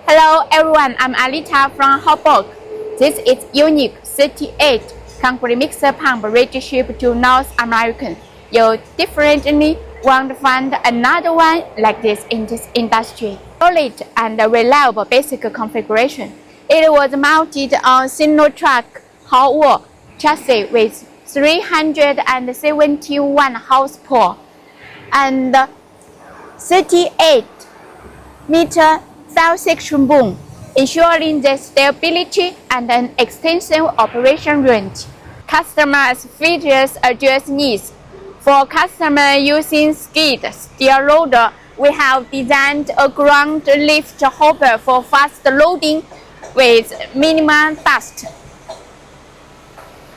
Hello everyone, I'm Alita from Haoboc. This is unique 38 concrete mixer pump ready shipped to North America. You definitely won't find another one like this in this industry. Solid and reliable basic configuration. It was mounted on Sinotruk Howo chassis with 371 horsepower and 38-meter section boom, ensuring the stability and an extensive operation range. Customers' features address needs. For customers using skid steer loader, we have designed a ground lift hopper for fast loading with minimal dust.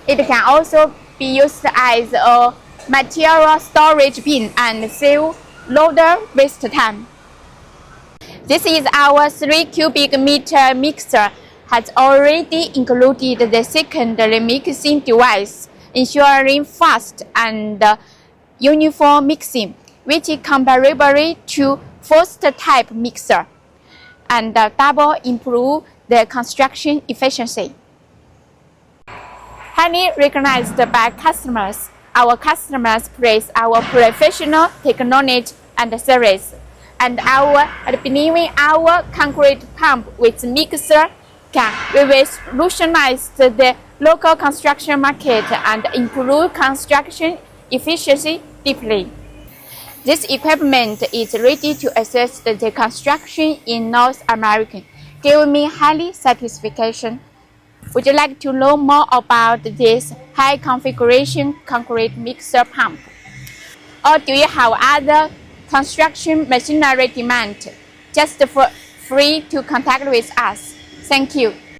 It can also be used as a material storage bin and save loader waste time. This is our 3 cubic meter mixer, has already included the secondary mixing device, ensuring fast and uniform mixing, which is comparable to first type mixer, and double improve the construction efficiency. Highly recognized by customers, our customers praise our professional technology and service, and believing our concrete pump with mixer can revolutionize the local construction market and improve construction efficiency deeply. This equipment is ready to assist the construction in North America, giving me highly satisfaction. Would you like to know more about this high configuration concrete mixer pump? Or do you have other construction machinery demand? Just feel free to contact with us. Thank you.